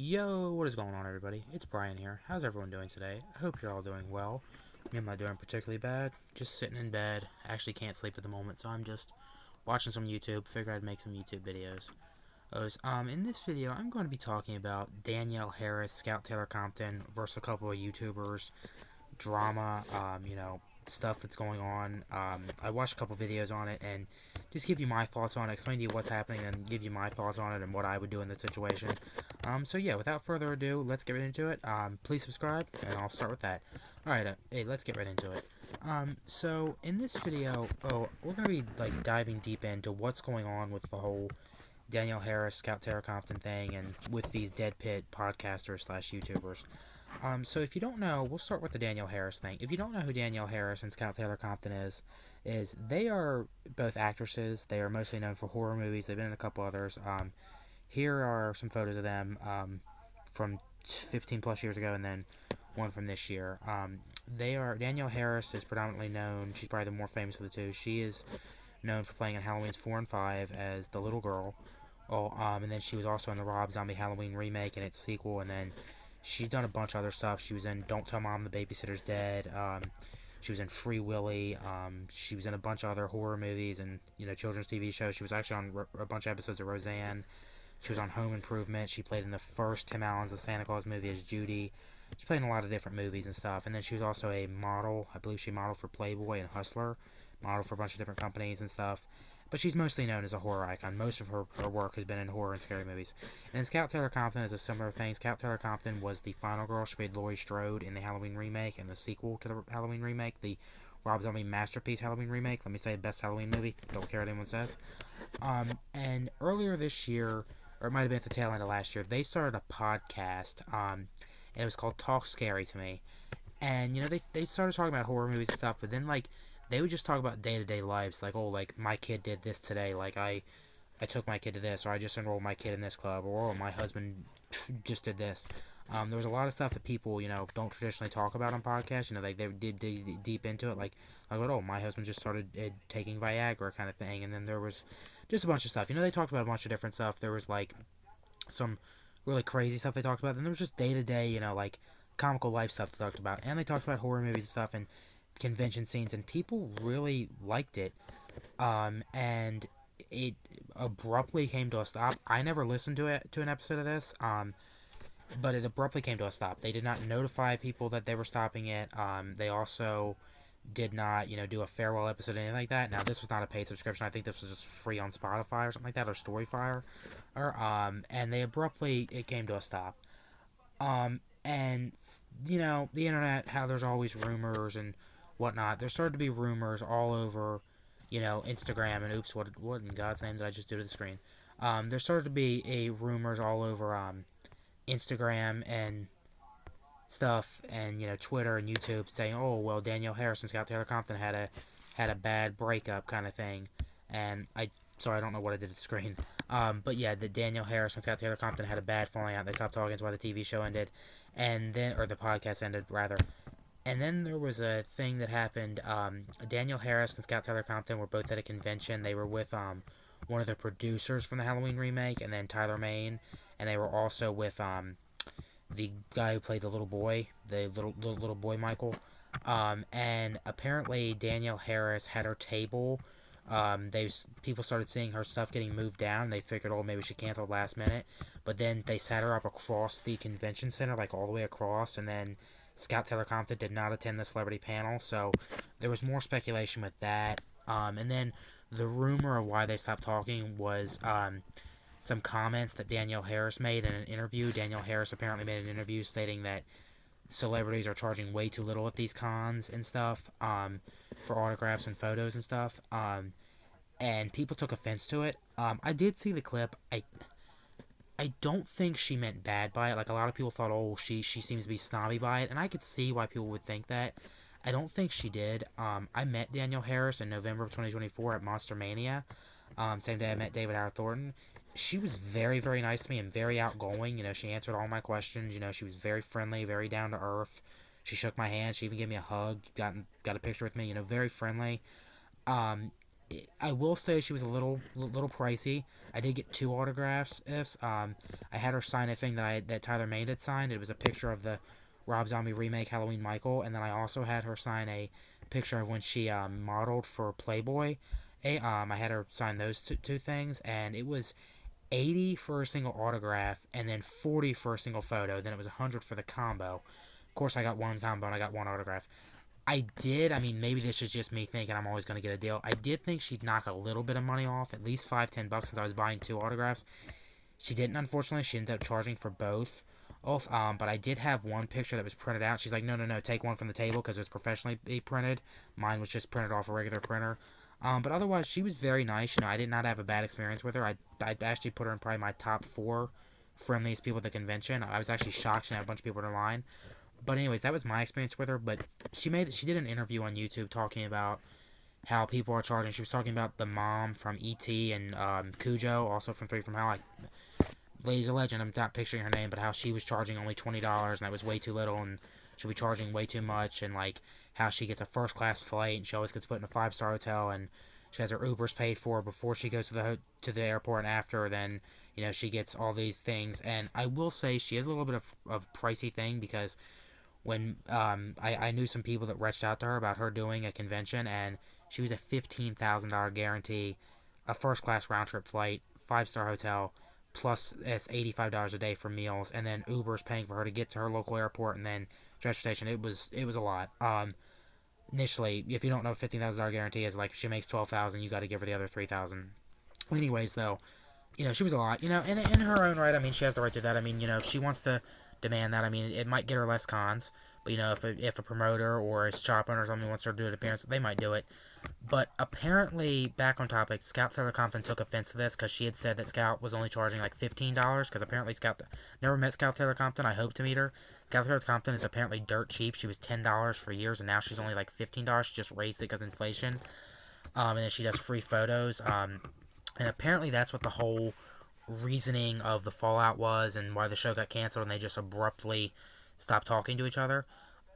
Yo, what is going on, everybody? It's Brian here. How's everyone doing today? I hope you're all doing well. I'm not doing particularly bad. Just sitting in bed. I actually can't sleep at the moment, so I'm just watching some YouTube. Figured I'd make some YouTube videos. In this video, I'm going to be talking about Danielle Harris, Scout Taylor Compton versus a couple of YouTubers, drama, stuff that's going on. I watched a couple videos on it and just give you my thoughts on it, explain to you what's happening, and give you my thoughts on it and what I would do in this situation. So yeah, without further ado, let's get right into it. Please subscribe, and I'll start with that. Alright, hey, let's get right into it. So in this video, we're going to be, diving deep into what's going on with the whole Danielle Harris, Scout Tara Compton thing, and with these Dead Pit podcasters slash YouTubers. So if you don't know, we'll start with the Danielle Harris thing. If you don't know who Danielle Harris and Scout Taylor Compton is they are both actresses. They are mostly known for horror movies. They've been in a couple others. Here are some photos of them from 15 plus years ago, and then one from this year. Danielle Harris is predominantly known. She's probably the more famous of the two. She is known for playing in Halloween's 4 and 5 as the little girl. And then she was also in the Rob Zombie Halloween remake and its sequel, and then she's done a bunch of other stuff. She was in Don't Tell Mom the Babysitter's Dead. She was in Free Willy. She was in a bunch of other horror movies and children's TV shows. She was actually on a bunch of episodes of Roseanne. She was on Home Improvement. She played in the first Tim Allen's The Santa Claus movie as Judy. She played in a lot of different movies and stuff. And then she was also a model. I believe she modeled for Playboy and Hustler. Modeled for a bunch of different companies and stuff. But she's mostly known as a horror icon. Most of her work has been in horror and scary movies. And then Scout Taylor Compton is a similar thing. Scout Taylor Compton was the final girl. She played Laurie Strode in the Halloween remake and the sequel to the Halloween remake, the Rob Zombie masterpiece Halloween remake. Let me say best Halloween movie. Don't care what anyone says. And earlier this year, or it might have been at the tail end of last year, they started a podcast. And it was called Talk Scary to Me. And they started talking about horror movies and stuff, but then they would just talk about day-to-day lives, my kid did this today, I took my kid to this, or I just enrolled my kid in this club, or my husband just did this. There was a lot of stuff that people don't traditionally talk about on podcasts. They did dig deep into it, my husband just started taking Viagra kind of thing. And then there was just a bunch of stuff. They talked about a bunch of different stuff. There was some really crazy stuff they talked about. Then there was just day-to-day comical life stuff they talked about, and they talked about horror movies and stuff and convention scenes, and people really liked it. And it abruptly came to a stop. I never listened to an episode of this. But it abruptly came to a stop. They did not notify people that they were stopping it. They also did not, do a farewell episode or anything like that. Now, this was not a paid subscription. I think this was just free on Spotify or something like that, or Storyfire. And they abruptly, it came to a stop. And, the internet, how there's always rumors and whatnot. There started to be rumors all over, Instagram, and oops, what in God's name did I just do to the screen? There started to be rumors all over, Instagram and stuff, and Twitter and YouTube, saying, "Oh well, Danielle Harris and Scout Taylor Compton had a bad breakup kind of thing." And sorry, I don't know what I did to the screen. But yeah, the Danielle Harris and Scout Taylor Compton had a bad falling out. They stopped talking. That's why the TV show ended, and then or the podcast ended rather. And then there was a thing that happened. Danielle Harris and Scout Taylor Compton were both at a convention. They were with one of the producers from the Halloween remake, and then Tyler Main, and they were also with the guy who played the little boy, the little boy Michael. And apparently Danielle Harris had her table. People started seeing her stuff getting moved down. They figured, oh, maybe she canceled last minute. But then they sat her up across the convention center, all the way across, and then Scout Taylor Compton did not attend the celebrity panel, so there was more speculation with that. And then the rumor of why they stopped talking was some comments that Danielle Harris made in an interview. Danielle Harris apparently made an interview stating that celebrities are charging way too little at these cons and stuff, for autographs and photos and stuff. And people took offense to it. I did see the clip. I don't think she meant bad by it. A lot of people thought, oh, she seems to be snobby by it, and I could see why people would think that. I don't think she did. I met Danielle Harris in November of 2024 at Monster Mania. Same day I met David Howard Thornton. She was very, very nice to me and very outgoing. She answered all my questions. She was very friendly, very down to earth. She shook my hand. She even gave me a hug. Got a picture with me. Very friendly. I will say she was a little pricey. I did get two autographs. I had her sign a thing that Tyler Mane had signed. It was a picture of the Rob Zombie remake Halloween Michael, and then I also had her sign a picture of when she modeled for Playboy. I had her sign those two things, and it was 80 for a single autograph, and then 40 for a single photo. Then it was 100 for the combo. Of course, I got one combo and I got one autograph. I mean, maybe this is just me thinking I'm always going to get a deal. I did think she'd knock a little bit of money off, at least $5-10 since I was buying two autographs. She didn't, unfortunately. She ended up charging for both. But I did have one picture that was printed out. She's like, no, take one from the table because it was professionally printed. Mine was just printed off a regular printer. But otherwise, she was very nice. I did not have a bad experience with her. I actually put her in probably my top 4 friendliest people at the convention. I was actually shocked she had a bunch of people in her line. But anyways, that was my experience with her. But she did an interview on YouTube talking about how people are charging. She was talking about the mom from E.T. and Cujo, also from Three from Hell. Lady's a legend. I'm not picturing her name, but how she was charging only $20 and that was way too little, and she'll be charging way too much, and like how she gets a first class flight and she always gets put in a 5-star hotel, and she has her Ubers paid for before she goes to the airport, and after then she gets all these things. And I will say she is a little bit of pricey thing because when I knew some people that reached out to her about her doing a convention, and she was a $15,000 guarantee, a first class round trip flight, 5-star hotel, plus it's $85 a day for meals, and then Uber's paying for her to get to her local airport, and then transportation. It was a lot. Initially, if you don't know, $15,000 guarantee is like if she makes $12,000, you got to give her the other $3,000. Anyways, though, she was a lot. In her own right. I mean, she has the right to that. I mean, if she wants to demand that, I mean, it might get her less cons. But if a promoter or a shop owner or something wants her to do an appearance, they might do it. But apparently, back on topic, Scout Tara Compton took offense to this because she had said that Scout was only charging like $15. Because apparently Scout never met Scout Tara Compton. I hope to meet her. Scout Tara Compton is apparently dirt cheap. She was $10 for years, and now she's only like $15. She just raised it because inflation. And then she does free photos. And apparently that's what the whole reasoning of the fallout was, and why the show got canceled, and they just abruptly stopped talking to each other.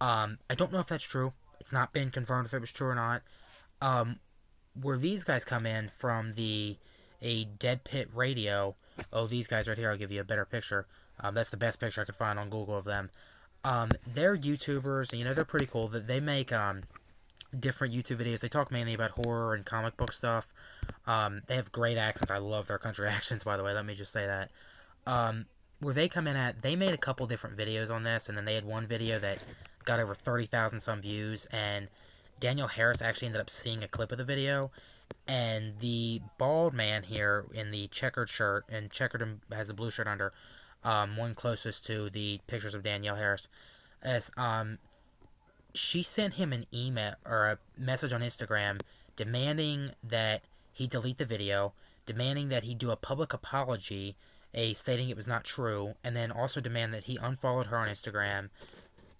I don't know if that's true. It's not been confirmed if it was true or not. Where these guys come in from a Dead Pit Radio. Oh, these guys right here, I'll give you a better picture. That's the best picture I could find on Google of them. They're YouTubers, and they're pretty cool. That they make different YouTube videos. They talk mainly about horror and comic book stuff. They have great accents. I love their country accents, by the way. Let me just say that. Where they come in at, they made a couple different videos on this, and then they had one video that got over 30,000 some views, and Danielle Harris actually ended up seeing a clip of the video, and the bald man here in the checkered shirt, and checkered has the blue shirt under, one closest to the pictures of Danielle Harris, as she sent him an email or a message on Instagram demanding that he delete the video, demanding that he do a public apology, stating it was not true, and then also demand that he unfollowed her on Instagram.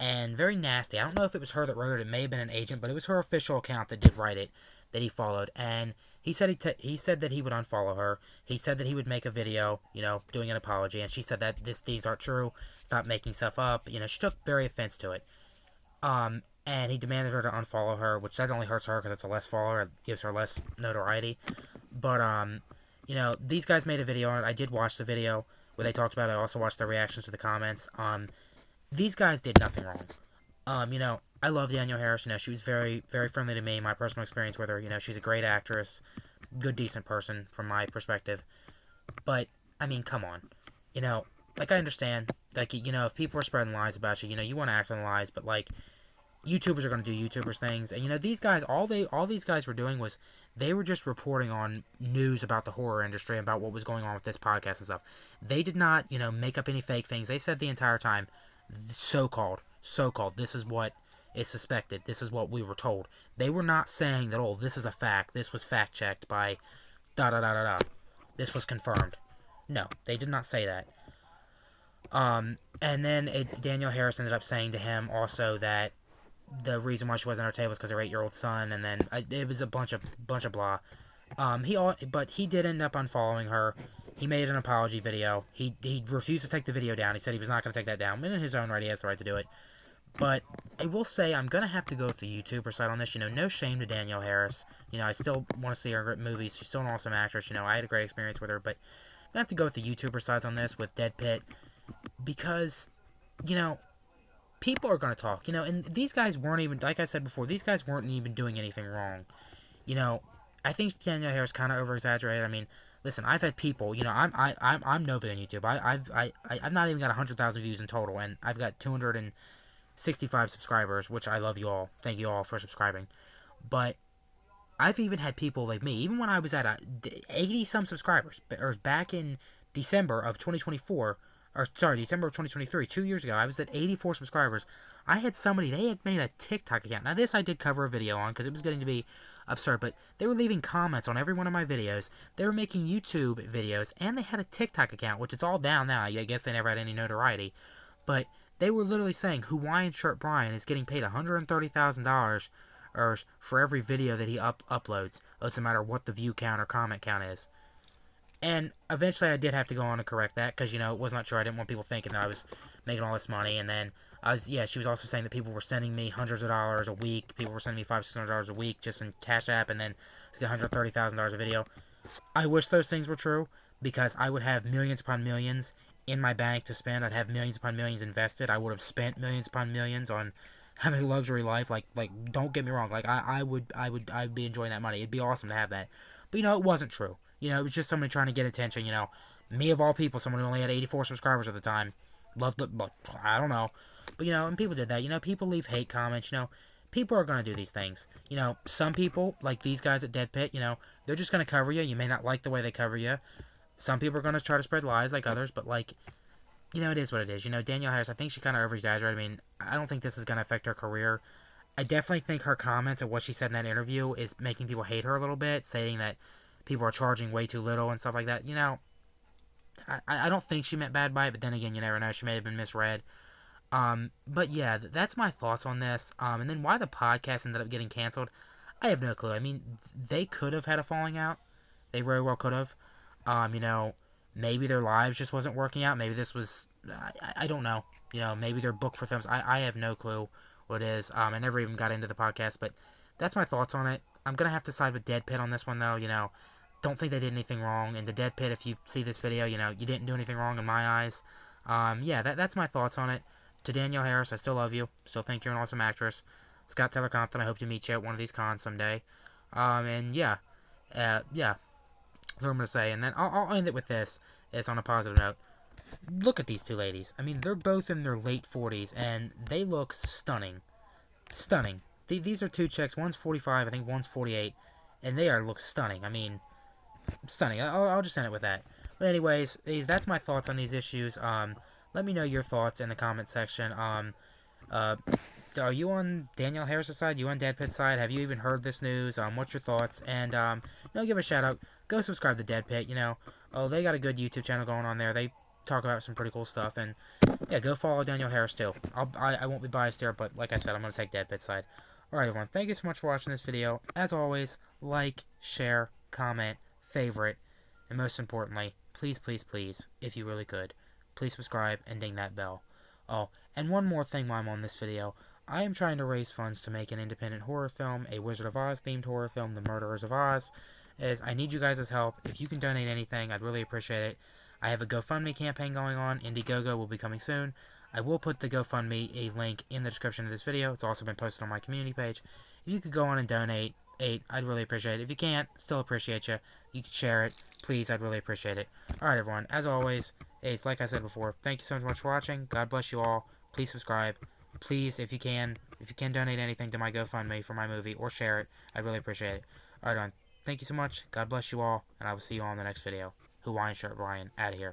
And very nasty. I don't know if it was her that wrote it. It may have been an agent, but it was her official account that did write it, that he followed. And he said he said that he would unfollow her. He said that he would make a video, doing an apology. And she said that these aren't true. Stop making stuff up. She took very offense to it. And he demanded her to unfollow her, which that only hurts her because it's a less follower. It gives her less notoriety. But, these guys made a video on it. I did watch the video where they talked about it. I also watched the reactions to the comments. These guys did nothing wrong. I love Danielle Harris. She was very, very friendly to me. My personal experience with her, she's a great actress, good, decent person from my perspective. But, I mean, come on. I understand. If people are spreading lies about you, you want to act on lies, but, YouTubers are going to do YouTubers things. And, these guys, all these guys were doing was they were just reporting on news about the horror industry, about what was going on with this podcast and stuff. They did not, make up any fake things. They said the entire time, so-called, this is what is suspected. This is what we were told. They were not saying that, oh, this is a fact. This was fact-checked by da-da-da-da-da. This was confirmed. No, they did not say that. And then Danielle Harris ended up saying to him also that the reason why she wasn't at her table was because her 8-year-old son, and then it was a bunch of blah. But he did end up unfollowing her. He made an apology video. He refused to take the video down. He said he was not going to take that down. And in his own right, he has the right to do it. But I will say I'm gonna have to go with the YouTuber side on this. No shame to Danielle Harris. I still want to see her in movies. She's still an awesome actress. I had a great experience with her, but I'm gonna have to go with the YouTuber sides on this with Dead Pit because you know people are gonna talk. And these guys weren't even, like I said before, these guys weren't even doing anything wrong. You know, I think Danielle Harris kind of over exaggerated. I mean, listen, I've had people. I'm no big on YouTube. I've not even got 100,000 views in total, and I've got 265 subscribers, which I love you all. Thank you all for subscribing. But I've even had people like me, even when I was at 80 some subscribers, or back in December of 2024, or sorry, December of 2023, 2 years ago, I was at 84 subscribers. I had somebody, they had made a TikTok account. Now, this I did cover a video on because it was getting to be absurd, but they were leaving comments on every one of my videos. They were making YouTube videos, and they had a TikTok account, which it's all down now. I guess they never had any notoriety. But they were literally saying Hawaiian Shirt Brian is getting paid $130,000 or for every video that he uploads. It doesn't matter what the view count or comment count is. And eventually I did have to go on and correct that because, it was not true. I didn't want people thinking that I was making all this money. And then she was also saying that people were sending me hundreds of dollars a week. People were sending me $500-$600 a week just in Cash App, and then it's $130,000 a video. I wish those things were true because I would have millions upon millions in my bank to spend. I'd have millions upon millions invested. I would have spent millions upon millions on having a luxury life. Like don't get me wrong. Like I'd be enjoying that money. It'd be awesome to have that. But it wasn't true. It was just somebody trying to get attention. Me of all people, someone who only had 84 subscribers at the time. Loved it, but I don't know. But and people did that. People leave hate comments. People are gonna do these things. Some people, like these guys at Dead Pit, they're just gonna cover you. You may not like the way they cover you. Some people are gonna try to spread lies like others, but it is what it is. Danielle Harris, I think she kind of over-exaggerated. I mean, I don't think this is gonna affect her career. I definitely think her comments and what she said in that interview is making people hate her a little bit, saying that people are charging way too little and stuff like that. I don't think she meant bad by it, but then again, you never know. She may have been misread. But yeah, that's my thoughts on this. And then why the podcast ended up getting canceled, I have no clue. I mean, they could have had a falling out. They very well could have. Maybe their lives just wasn't working out. Maybe this was, I don't know. Maybe they're booked for films. I have no clue what it is. I never even got into the podcast, but that's my thoughts on it. I'm going to have to side with Dead Pit on this one, though. Don't think they did anything wrong. And the Dead Pit, if you see this video, you didn't do anything wrong in my eyes. Yeah, that's my thoughts on it. To Danielle Harris, I still love you. Still think you're an awesome actress. Scott Tara Compton, I hope to meet you at one of these cons someday. And yeah. That's what I'm going to say. And then I'll end it with this. It's on a positive note. Look at these two ladies. I mean, they're both in their late 40s, and they look stunning. Stunning. These are two chicks. One's 45, I think one's 48. And they look stunning. I mean, stunning. I'll just end it with that. But anyways, that's my thoughts on these issues. Let me know your thoughts in the comment section. Are you on Danielle Harris' side? You on Dead Pit's side? Have you even heard this news? What's your thoughts? And give a shout out. Go subscribe to Dead Pit. They got a good YouTube channel going on there. They talk about some pretty cool stuff. And yeah, go follow Danielle Harris too. I won't be biased there, but like I said, I'm gonna take Dead Pit's side. Alright, everyone. Thank you so much for watching this video. As always, like, share, comment, favorite, and most importantly, please, please, please, if you really could, please subscribe and ding that bell. Oh, and one more thing while I'm on this video. I am trying to raise funds to make an independent horror film, a Wizard of Oz themed horror film, The Murderers of Oz. I need you guys' help. If you can donate anything, I'd really appreciate it. I have a GoFundMe campaign going on. Indiegogo will be coming soon. I will put the GoFundMe a link in the description of this video. It's also been posted on my community page. If you could go on and donate, I'd really appreciate it. If you can't, still appreciate you. You can share it. Please, I'd really appreciate it. Alright, everyone. As always, like I said before, thank you so much for watching. God bless you all. Please subscribe. Please, if you can donate anything to my GoFundMe for my movie or share it, I'd really appreciate it. Alright, thank you so much. God bless you all, and I will see you all in the next video. Hawaiian Shirt Brian, out of here.